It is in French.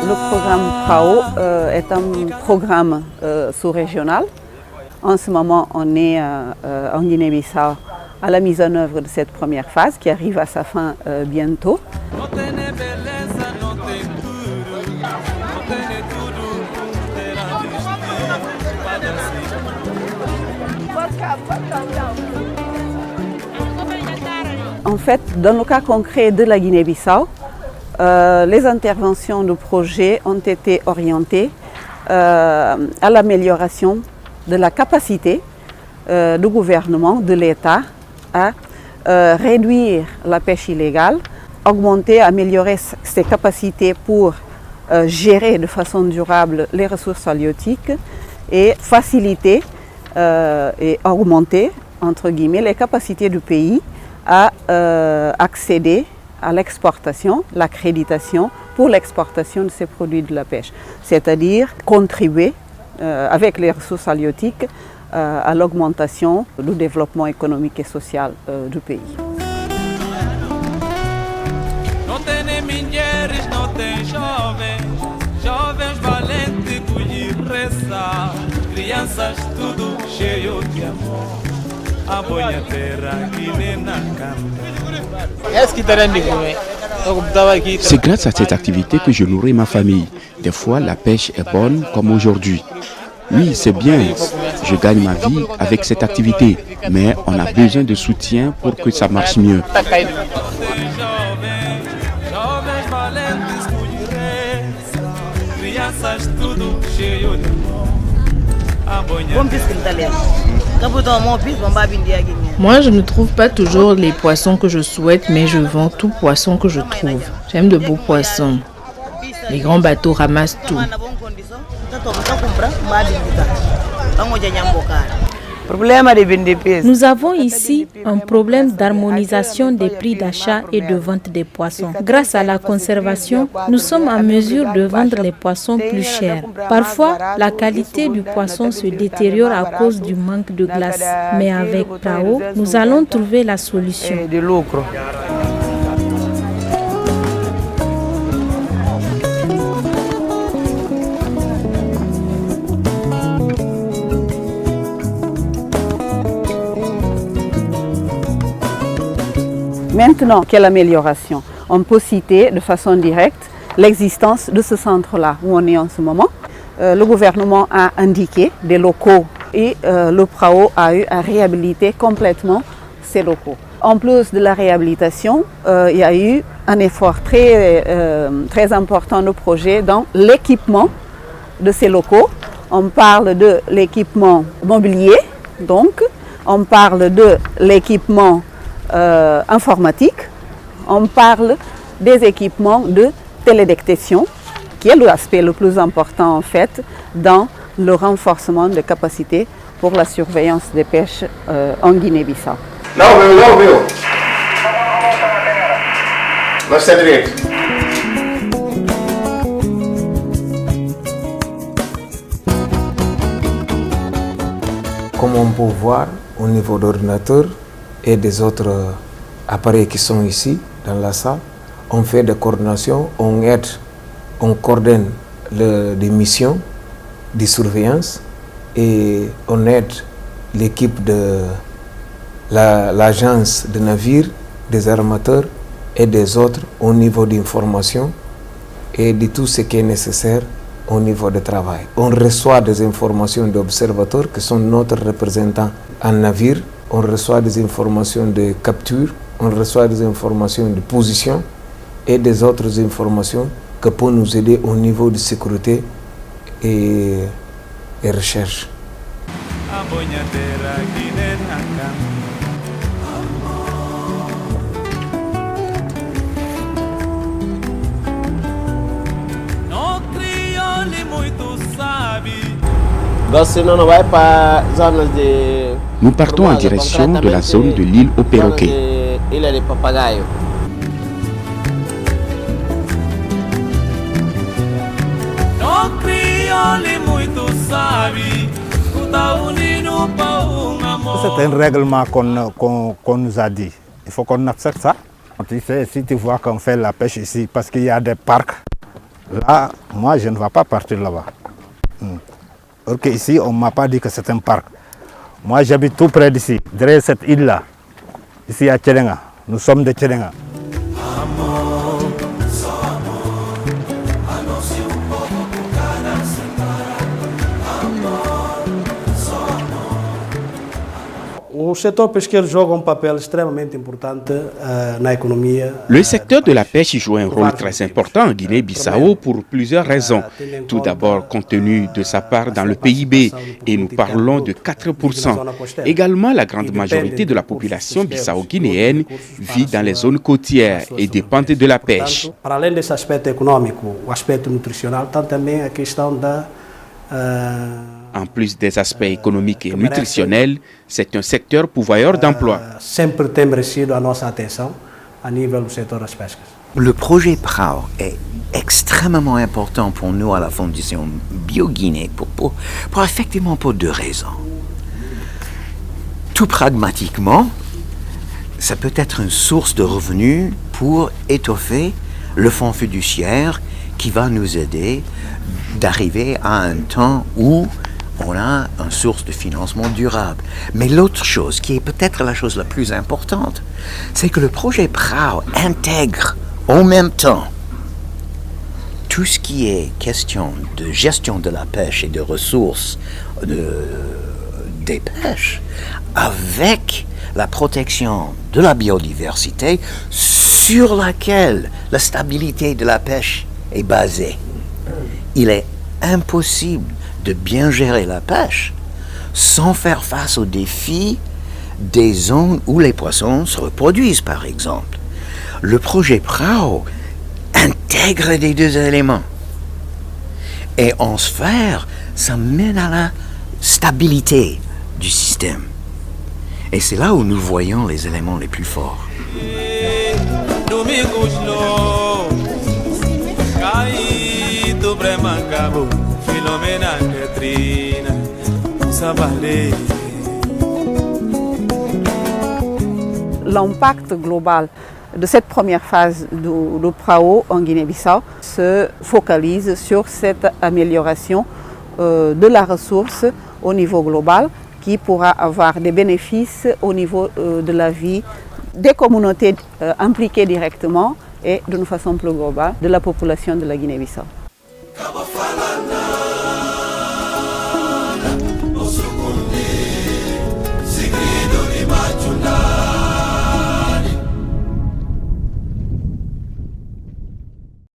Le programme PRAO est un programme sous-régional. En ce moment, on est en Guinée-Bissau à la mise en œuvre de cette première phase qui arrive à sa fin bientôt. En fait, dans le cas concret de la Guinée-Bissau, les interventions du projet ont été orientées à l'amélioration de la capacité du gouvernement, de l'État, à réduire la pêche illégale, augmenter, améliorer ses capacités pour gérer de façon durable les ressources halieutiques et faciliter et augmenter, entre guillemets, les capacités du pays à accéder à l'exportation, l'accréditation pour l'exportation de ces produits de la pêche, c'est-à-dire contribuer avec les ressources halieutiques à l'augmentation du développement économique et social du pays. Não tem nem mulheres, não tem jovens, jovens valentes colher rezar, crianças tudo cheio de amor, a boia terra que nem na cama. C'est grâce à cette activité que je nourris ma famille. Des fois, la pêche est bonne comme aujourd'hui. Oui, c'est bien, je gagne ma vie avec cette activité, mais on a besoin de soutien pour que ça marche mieux. Moi, je ne trouve pas toujours les poissons que je souhaite, mais je vends tout poisson que je trouve. J'aime de beaux poissons. Les grands bateaux ramassent tout. Nous avons ici un problème d'harmonisation des prix d'achat et de vente des poissons. Grâce à la conservation, nous sommes en mesure de vendre les poissons plus chers. Parfois, la qualité du poisson se détériore à cause du manque de glace. Mais avec PRAO, nous allons trouver la solution. Maintenant, quelle amélioration? On peut citer de façon directe l'existence de ce centre-là où on est en ce moment. Le gouvernement a indiqué des locaux et le PRAO a eu à réhabiliter complètement ces locaux. En plus de la réhabilitation, il y a eu un effort très important de projet dans l'équipement de ces locaux. On parle de l'équipement mobilier, donc on parle de l'équipement informatique, on parle des équipements de télédétection, qui est l'aspect le plus important en fait dans le renforcement des capacités pour la surveillance des pêches en Guinée-Bissau. Comme on peut voir au niveau d'ordinateur et des autres appareils qui sont ici dans la salle, on fait des coordinations, on aide, on coordonne des missions de surveillance et on aide l'équipe de l'agence de navires, des armateurs et des autres au niveau d'information et de tout ce qui est nécessaire au niveau de travail. On reçoit des informations d'observateurs qui sont notre représentant en navire. On reçoit des informations de capture, on reçoit des informations de position et des autres informations qui peuvent nous aider au niveau de sécurité et recherche. Nous partons en direction de la zone de l'île aux perroquets. C'est un règlement qu'on nous a dit. Il faut qu'on accepte ça. Si tu vois qu'on fait la pêche ici, parce qu'il y a des parcs, là, moi, je ne vais pas partir là-bas. Alors qu'ici, on ne m'a pas dit que c'est un parc. Moi, j'habite tout près d'ici, derrière cette île-là. Ici à Tchelenga. Nous sommes de Tchelenga. Le secteur de la pêche joue un rôle très important en Guinée-Bissau pour plusieurs raisons. Tout d'abord, compte tenu de sa part dans le PIB, et nous parlons de 4%. Également, la grande majorité de la population bissau-guinéenne vit dans les zones côtières et dépend de la pêche. En plus des aspects économiques et nutritionnels, c'est un secteur pourvoyeur d'emplois. Le projet PRAO est extrêmement important pour nous à la Fondation Bio-Guinée effectivement pour deux raisons. Tout pragmatiquement, ça peut être une source de revenus pour étoffer le fonds fiduciaire qui va nous aider d'arriver à un temps où on a une source de financement durable. Mais l'autre chose, qui est peut-être la chose la plus importante, c'est que le projet PRAO intègre en même temps tout ce qui est question de gestion de la pêche et de ressources des pêches avec la protection de la biodiversité sur laquelle la stabilité de la pêche est basée. Il est impossible de bien gérer la pêche sans faire face aux défis des zones où les poissons se reproduisent, par exemple. Le projet PRAO intègre les deux éléments. Et en sphère, ça mène à la stabilité du système. Et c'est là où nous voyons les éléments les plus forts. L'impact global de cette première phase du PRAO en Guinée-Bissau se focalise sur cette amélioration de la ressource au niveau global qui pourra avoir des bénéfices au niveau de la vie des communautés impliquées directement et d'une façon plus globale de la population de la Guinée-Bissau.